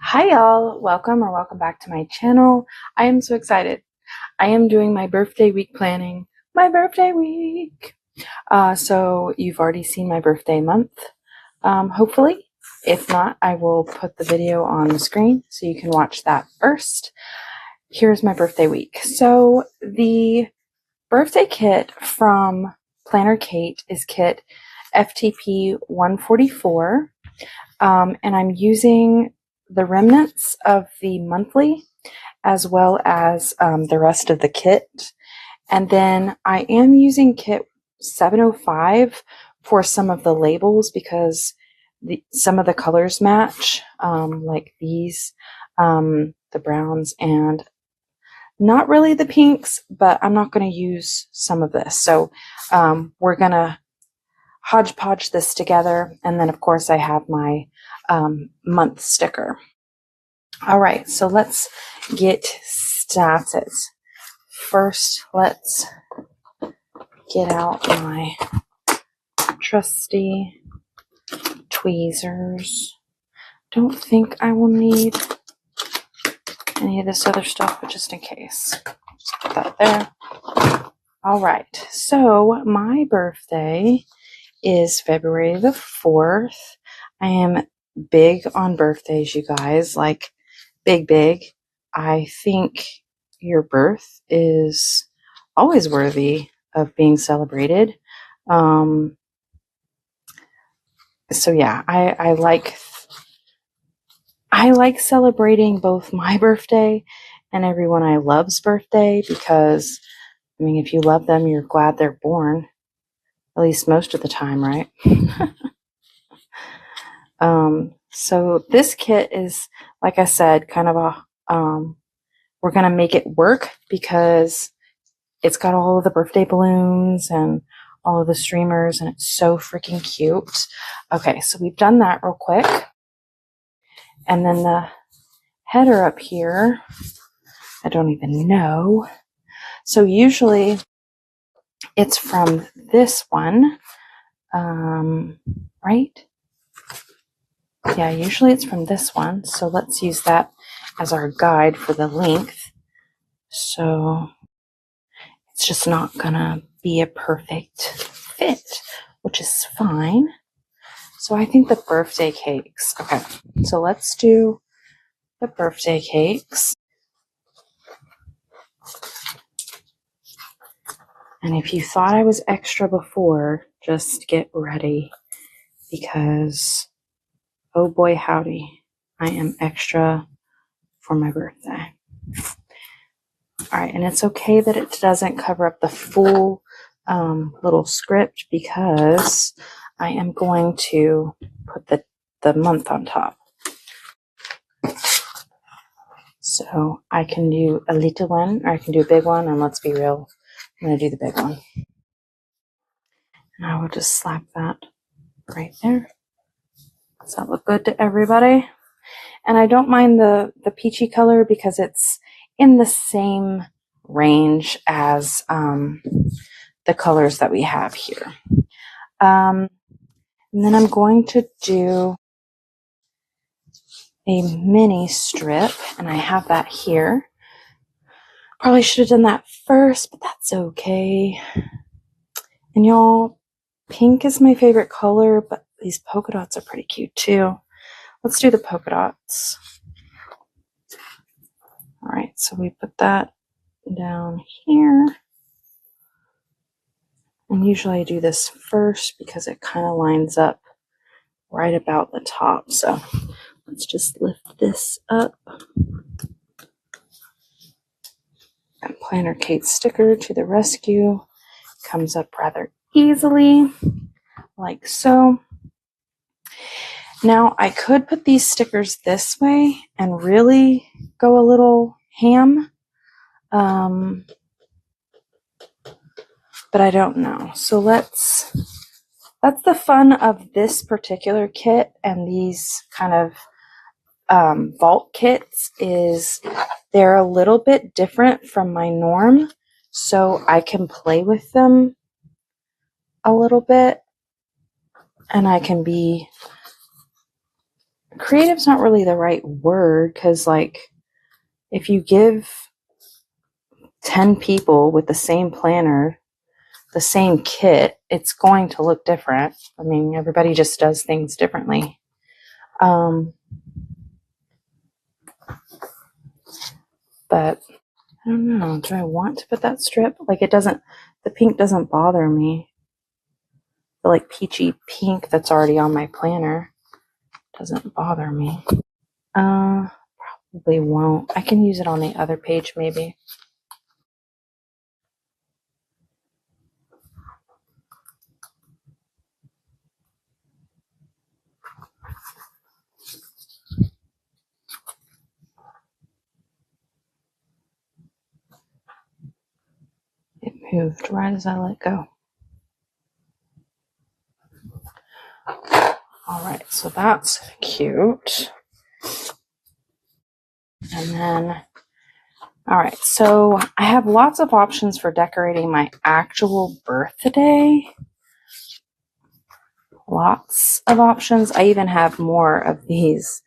Hi y'all, welcome back to my channel. I am so excited. I am doing my birthday week planning. My birthday week. So you've already seen my birthday month, hopefully. If not, I will put the video on the screen so you can watch that first. Here's my birthday week. So the birthday kit from Planner Kate is kit FTP 144. And I'm using the remnants of the monthly as well as the rest of the kit. And then I am using kit 705 for some of the labels because some of the colors match, like these, the browns, and not really the pinks, but I'm not going to use some of this. So we're going to hodgepodge this together. And then, of course, I have my month sticker. All right, so let's get started. First, let's get out my trusty tweezers. Don't think I will need any of this other stuff, but just in case. Just put that there. All right, so my birthday is February the 4th. I am big on birthdays, you guys, like big. I think your birth is always worthy of being celebrated. So yeah, I like celebrating both my birthday and everyone I love's birthday because, I mean, if you love them, you're glad they're born, at least most of the time, right? So this kit is, like I said, kind of a, we're going to make it work because it's got all of the birthday balloons and all of the streamers, and it's so freaking cute. Okay, so we've done that real quick. And then the header up here, I don't even know. So usually it's from this one, right? Yeah, usually it's from this one. So let's use that as our guide for the length. So it's just not gonna be a perfect fit, which is fine. So I think the birthday cakes. Okay, so let's do the birthday cakes. And if you thought I was extra before, just get ready because, oh boy, howdy, I am extra for my birthday. All right, and it's okay that it doesn't cover up the full little script because I am going to put the month on top. So I can do a little one or I can do a big one, and let's be real, I'm going to do the big one. And I will just slap that right there. Does that look good to everybody? And I don't mind the peachy color because it's in the same range as the colors that we have here. And then I'm going to do a mini strip, and I have that here. Probably should have done that first, but that's okay. And y'all, pink is my favorite color, but these polka dots are pretty cute too. Let's do the polka dots. All right, so we put that down here. And usually I do this first because it kind of lines up right about the top. So let's just lift this up. And Planner Kate sticker to the rescue. Comes up rather easily, like so. Now I could put these stickers this way and really go a little ham. But I don't know. So that's the fun of this particular kit and these kind of vault kits is they're a little bit different from my norm, so I can play with them a little bit and I can be creative's not really the right word, because like if you give 10 people with the same planner the same kit, it's going to look different. I mean, everybody just does things differently. But I don't know, do I want to put that strip? Like, it doesn't, the pink doesn't bother me. The like peachy pink that's already on my planner doesn't bother me. Probably won't. I can use it on the other page maybe. It moved right as I let go. All right, so that's cute. And then, all right, so I have lots of options for decorating my actual birthday. Lots of options. I even have more of these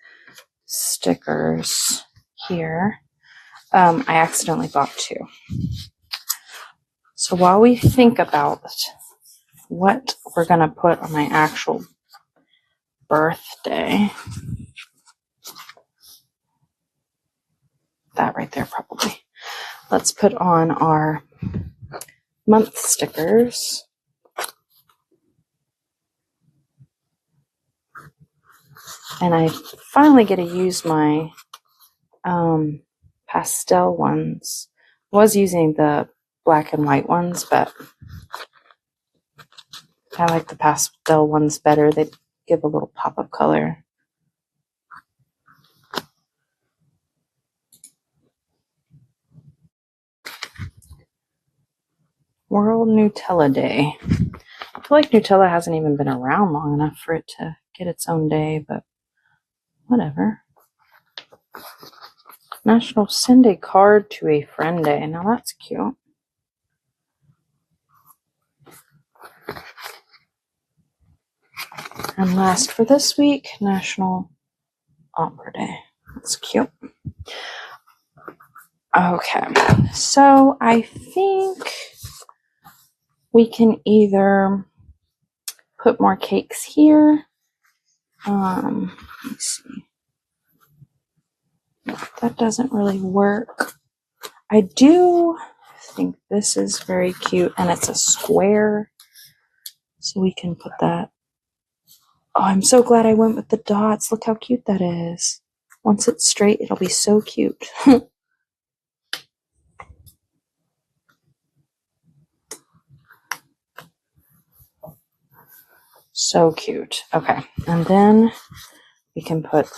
stickers here. I accidentally bought 2. So while we think about what we're going to put on my actual birthday, that right there probably. Let's put on our month stickers. And I finally get to use my pastel ones. I was using the black and white ones, but I like the pastel ones better. They give a little pop of color. World Nutella Day. I feel like Nutella hasn't even been around long enough for it to get its own day, but whatever. National Send a Card to a Friend Day. Now that's cute. And last for this week, National Opera Day. That's cute. Okay, so I think we can either put more cakes here. Let's see. That doesn't really work. I do think this is very cute, and it's a square, so we can put that. Oh, I'm so glad I went with the dots. Look how cute that is. Once it's straight, it'll be so cute. So cute. Okay, and then we can put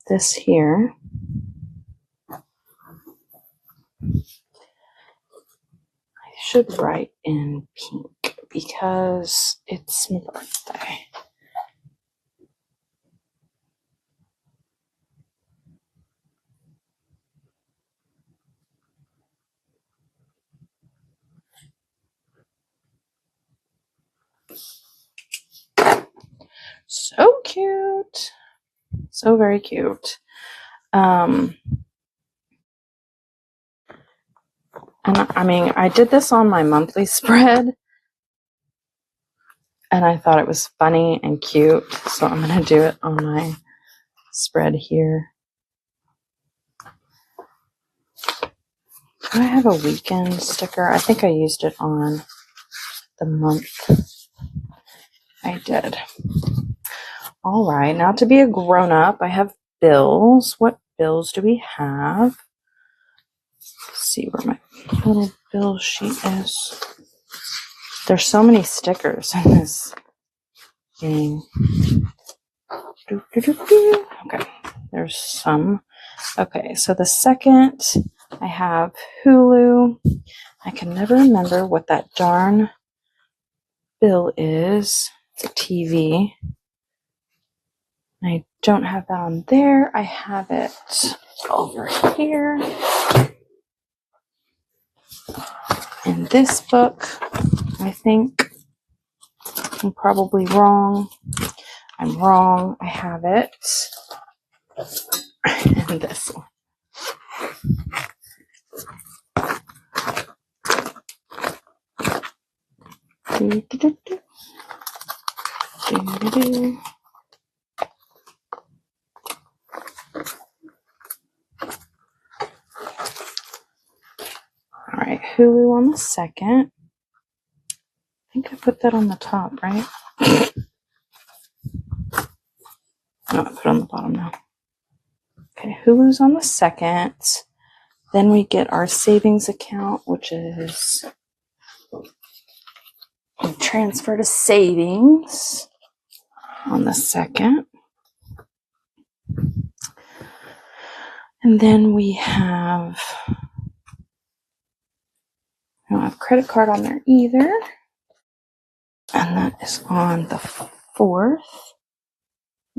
this here. I should write in pink because it's my birthday. So cute. So very cute. And I mean, I did this on my monthly spread, and I thought it was funny and cute, so I'm going to do it on my spread here. Do I have a weekend sticker? I think I used it on the month. I did. All right, now to be a grown-up, I have bills. What bills do we have? Let's see where my little bill sheet is. There's so many stickers in this thing. Okay, there's some. Okay, so the second, I have Hulu. I can never remember what that darn bill is. It's a TV. I don't have that on there. I have it over here in this book. I think I'm probably wrong. I'm wrong. I have it in this one. All right, Hulu on the second. I think I put that on the top, right? No, I put it on the bottom now. Okay, Hulu's on the second. Then we get our savings account, which is transfer to savings on the second. And then we have, I don't have credit card on there either. And that is on the 4th.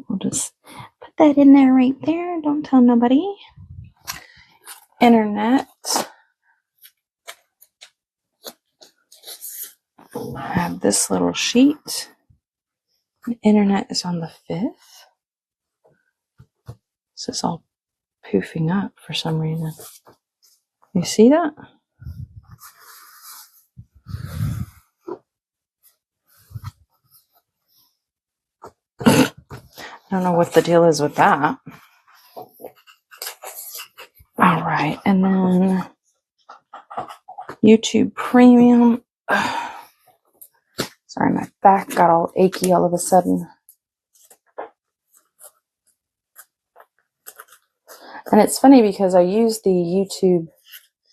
We'll just put that in there right there. Don't tell nobody. Internet. I have this little sheet. The internet is on the 5th. This is all poofing up for some reason. You see that? I don't know what the deal is with that. All right, and then YouTube Premium. Sorry, my back got all achy all of a sudden. And it's funny because I use the YouTube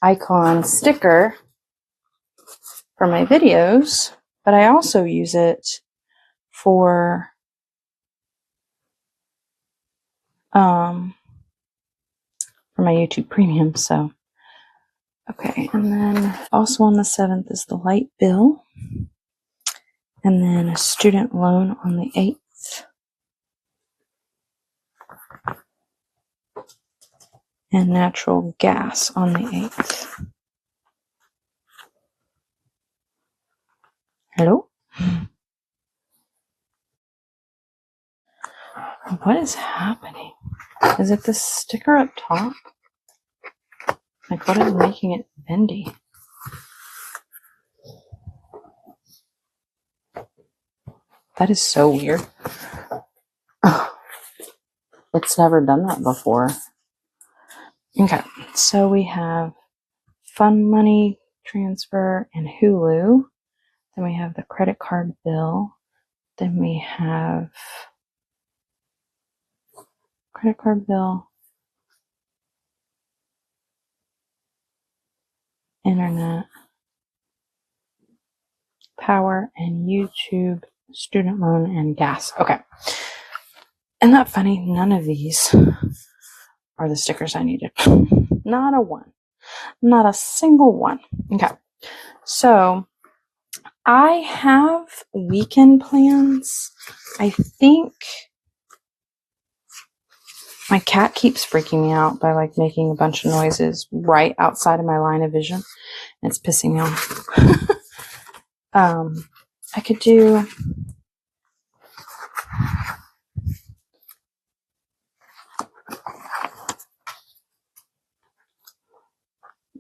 icon sticker for my videos, but I also use it for my YouTube Premium. So, okay, and then also on the 7th is the light bill, and then a student loan on the 8th, and natural gas on the 8th. Hello? What is happening? Is it the sticker up top? Like, what is making it bendy? That is so weird. Oh, it's never done that before. Okay, so we have Fun Money Transfer and Hulu. Then we have the credit card bill. Then we have credit card bill, internet, power, and YouTube, student loan, and gas. Okay. Isn't that funny? None of these are the stickers I needed. Not a one. Not a single one. Okay. So I have weekend plans. I think my cat keeps freaking me out by like making a bunch of noises right outside of my line of vision. It's pissing me off. I could do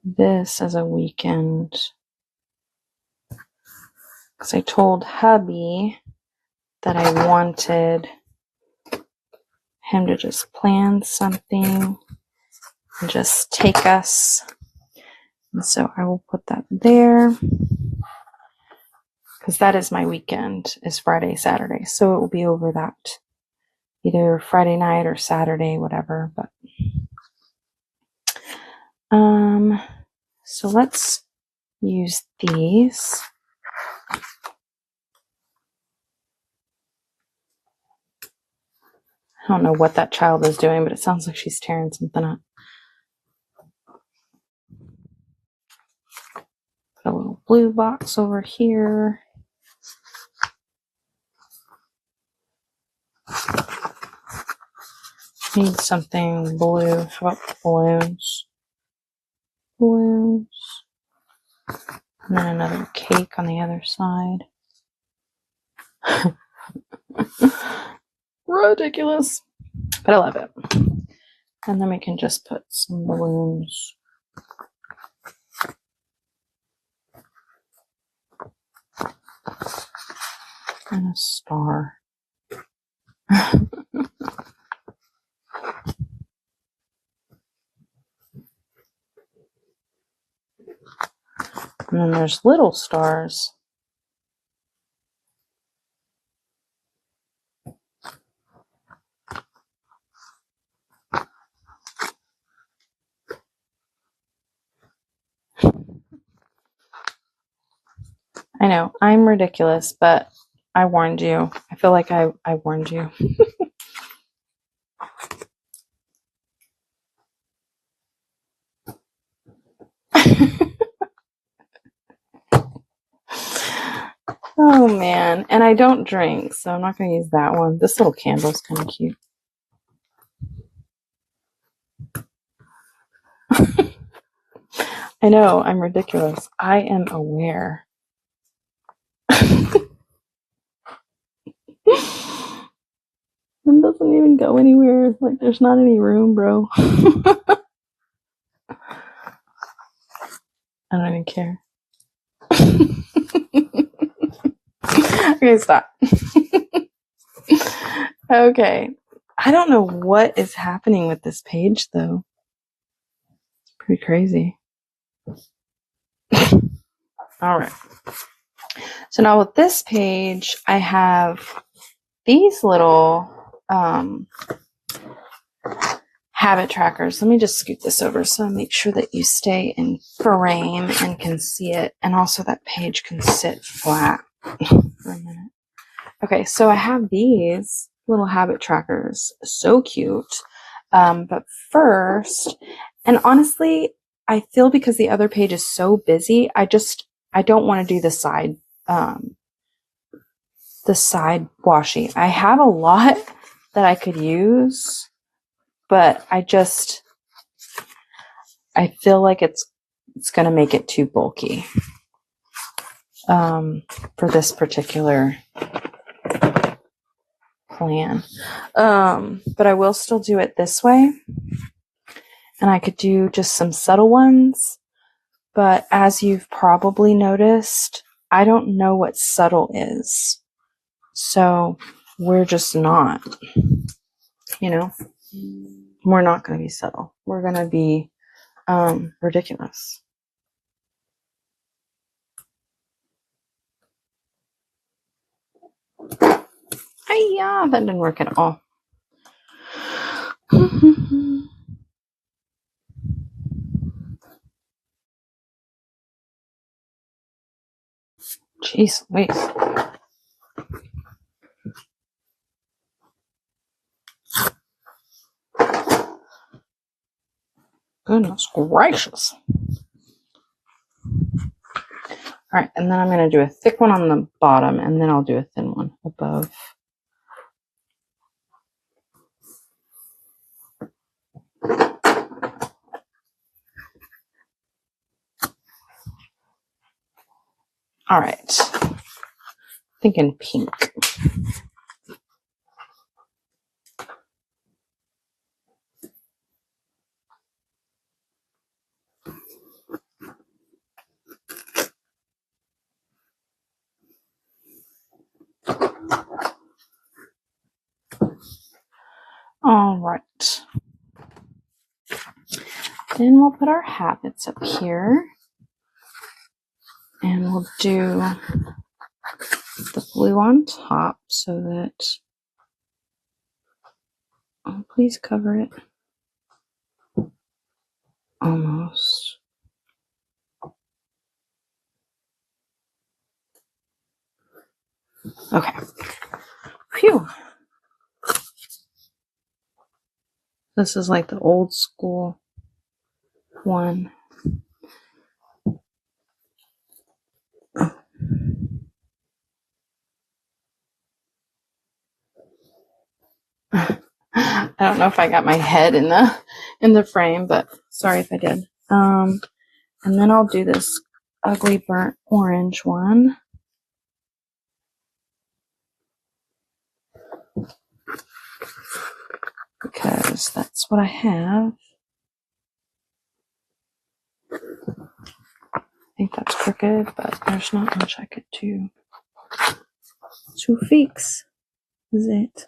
this as a weekend because I told hubby that I wanted him to just plan something and just take us. And so I will put that there because that is my weekend, is Friday, Saturday. So it will be over that, either Friday night or Saturday, whatever. But so let's use these. I don't know what that child is doing, but it sounds like she's tearing something up. Put a little blue box over here. Need something blue. How about balloons? Balloons. And then another cake on the other side. ridiculous. But I love it. And then we can just put some balloons. And a star. And then there's little stars. I know, I'm ridiculous, but I warned you. I feel like I warned you. Oh man, and I don't drink, so I'm not going to use that one. This little candle's kind of cute. I know, I'm ridiculous. I am aware. It doesn't even go anywhere. Like, there's not any room, bro. I don't even care. Okay, stop. Okay. I don't know what is happening with this page, though. It's pretty crazy. All right. So now with this page, I have these little habit trackers. Let me just scoot this over so I make sure that you stay in frame and can see it, and also that page can sit flat for a minute. Okay, so I have these little habit trackers. So cute. But first, and honestly, I feel because the other page is so busy, I don't want to do the side washi. I have a lot that I could use, but I feel like it's going to make it too bulky for this particular plan. But I will still do it this way. And I could do just some subtle ones. But as you've probably noticed, I don't know what subtle is. So we're just not, we're not going to be subtle. We're going to be ridiculous. Yeah, that didn't work at all. Jeez, wait. Goodness gracious. All right, and then I'm going to do a thick one on the bottom, and then I'll do a thin one above. All right, thinking pink. All right. Then we'll put our habits up here. And we'll do the blue on top so that, oh, please cover it. Almost. Okay. Phew. This is like the old school one. I don't know if I got my head in the frame, but sorry if I did. And then I'll do this ugly burnt orange one. because that's what I have. I think that's crooked, but there's not much I could do to fix it.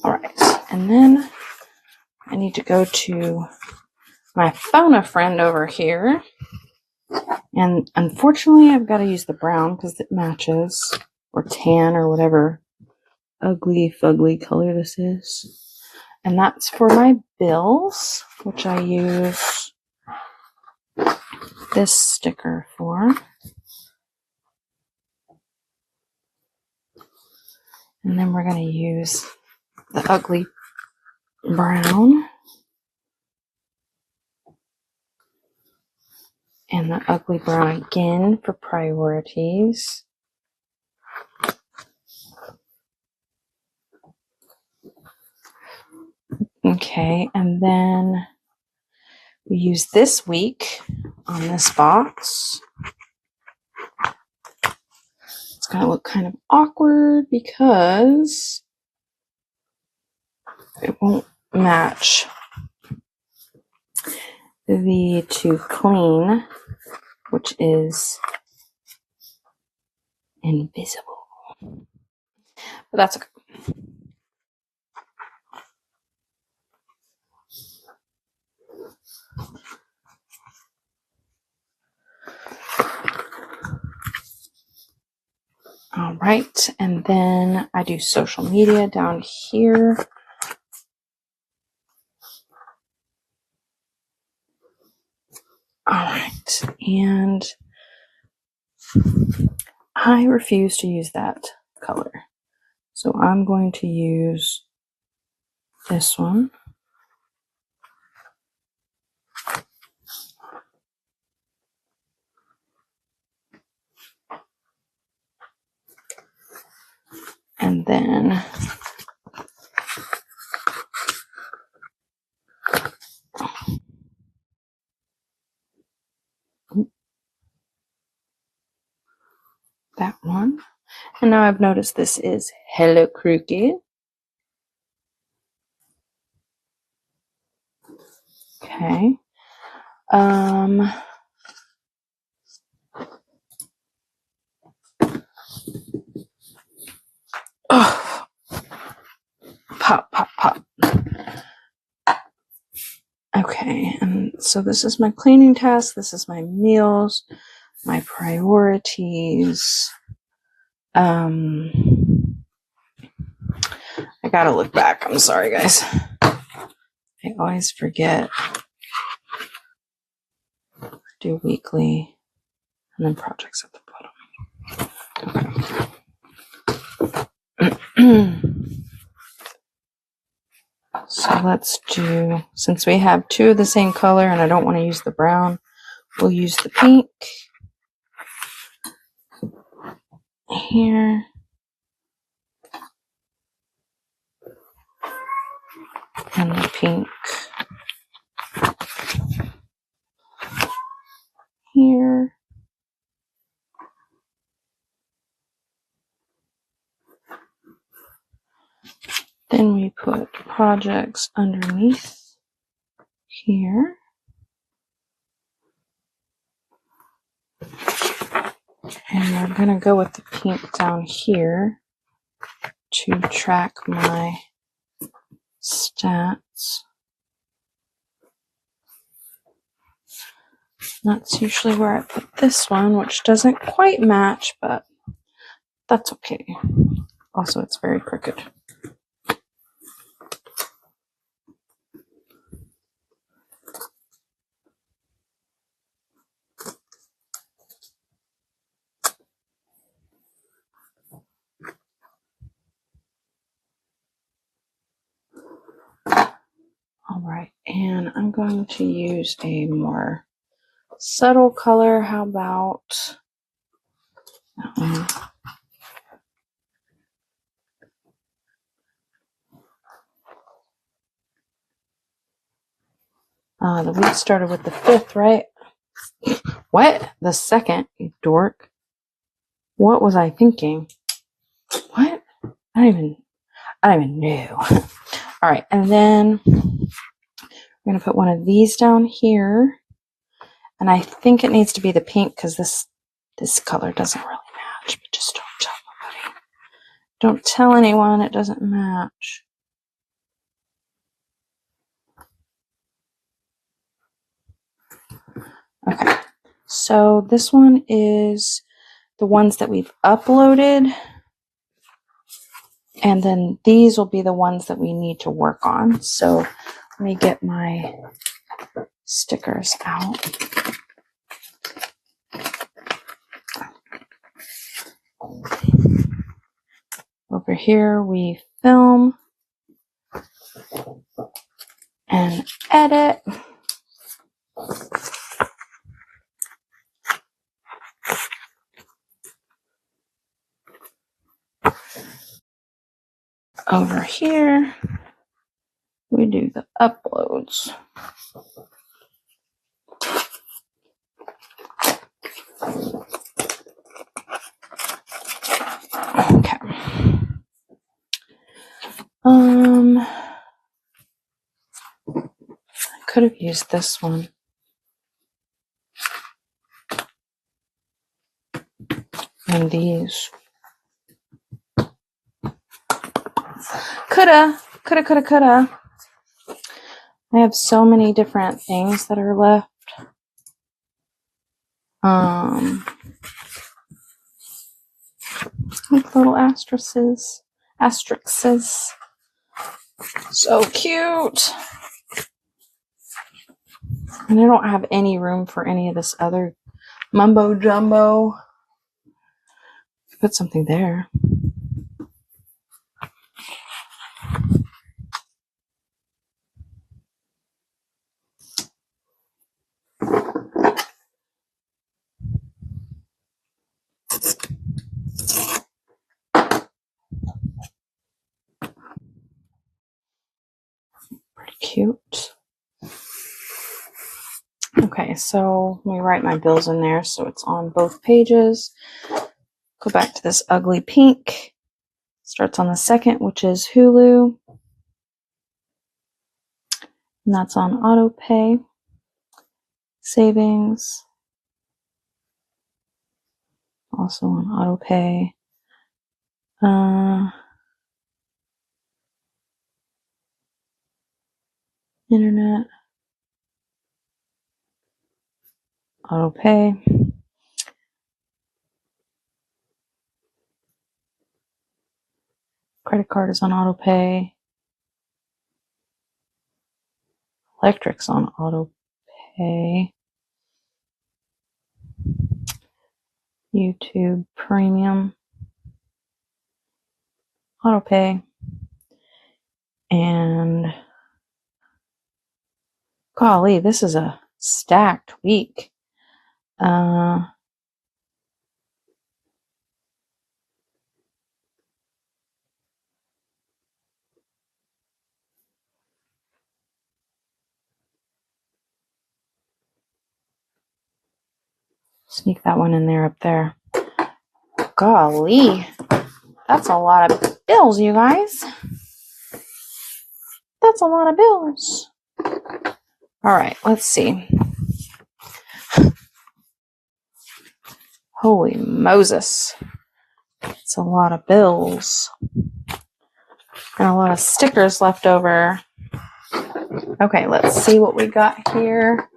All right, and then I need to go to my phone a friend over here. And unfortunately, I've got to use the brown because it matches, or tan, or whatever ugly, fugly color this is. And that's for my bills, which I use this sticker for. And then we're going to use the ugly brown and the ugly brown again for priorities. Okay, and then we use this week on this box. It's going to look kind of awkward because it won't match the to clean, which is invisible. But that's okay. All right, and then I do social media down here. All right, and I refuse to use that color. So I'm going to use this one. And then that one. And now I've noticed this is Hello Crooked. Okay. Oh, pop, pop, pop. Okay, and so this is my cleaning task. This is my meals, my priorities. I gotta look back. I'm sorry, guys. I always forget. Do weekly, and then projects at the bottom. Okay. So let's do, since we have two of the same color and I don't want to use the brown, we'll use the pink here. And the pink here. Then we put projects underneath here. And we're going to go with the pink down here to track my stats. That's usually where I put this one, which doesn't quite match, but that's okay. Also, it's very crooked. All right, and I'm going to use a more subtle color. How about The week started with the 5th, right? What? The 2nd, you dork. What was I thinking? What? I don't even know. All right, and then I'm going to put one of these down here. And I think it needs to be the pink because this color doesn't really match. But just don't tell nobody. Don't tell anyone it doesn't match. Okay, so this one is the ones that we've uploaded. And then these will be the ones that we need to work on. So let me get my stickers out. Over here we film and edit. Over here we do the uploads. Okay. I could have used this one. And these. Coulda. I have so many different things that are left. Like little asterisks. So cute. And I don't have any room for any of this other mumbo jumbo. Put something there. Pretty cute. Okay, so let me write my bills in there so it's on both pages. Go back to this ugly pink. Starts on the 2nd, which is Hulu. And that's on auto pay. Savings. Also on auto pay. Internet. Auto pay. Credit card is on auto pay. Electric's on auto pay. YouTube Premium. Auto pay. And golly, this is a stacked week. Sneak that one in there up there. Golly, that's a lot of bills, you guys. That's a lot of bills. All right, let's see. Holy Moses. It's a lot of bills. And a lot of stickers left over. Okay, let's see what we got here.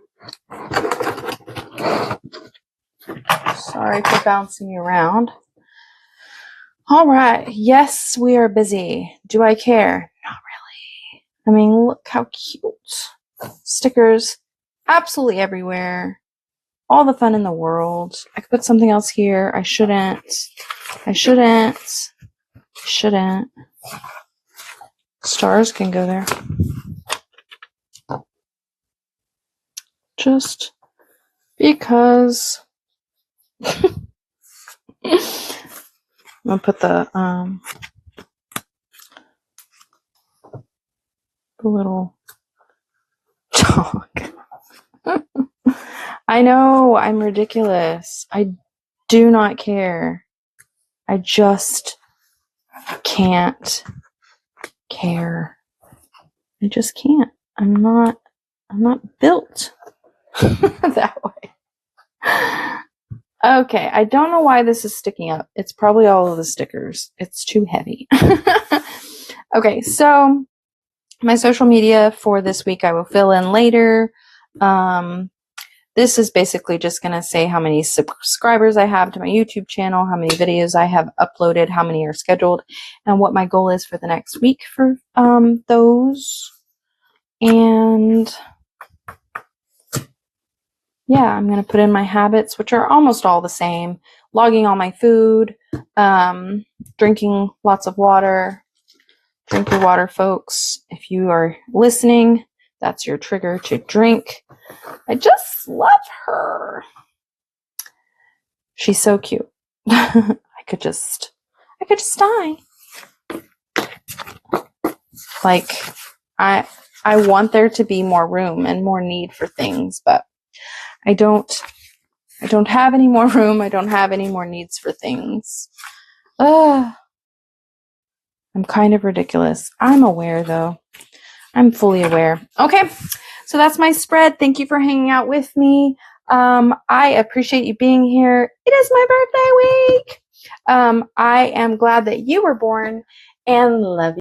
Sorry for bouncing you around. All right. Yes, we are busy. Do I care? Not really. I mean, look how cute. Stickers absolutely everywhere. All the fun in the world. I could put something else here. I shouldn't. Stars can go there. Just because I'm gonna put the little dog. I know, I'm ridiculous. I do not care. I just can't care. I just can't. I'm not built that way. Okay, I don't know why this is sticking up. It's probably all of the stickers. It's too heavy. Okay, so my social media for this week I will fill in later. This is basically just going to say how many subscribers I have to my YouTube channel, how many videos I have uploaded, how many are scheduled, and what my goal is for the next week for those. And yeah, I'm going to put in my habits, which are almost all the same. Logging all my food, drinking lots of water. Drink your water, folks. If you are listening, that's your trigger to drink. I just love her. She's so cute. I could just die. Like, I want there to be more room and more need for things, but I don't have any more room. I don't have any more needs for things. I'm kind of ridiculous. I'm aware, though. I'm fully aware. Okay, so that's my spread. Thank you for hanging out with me. I appreciate you being here. It is my birthday week. I am glad that you were born and love you.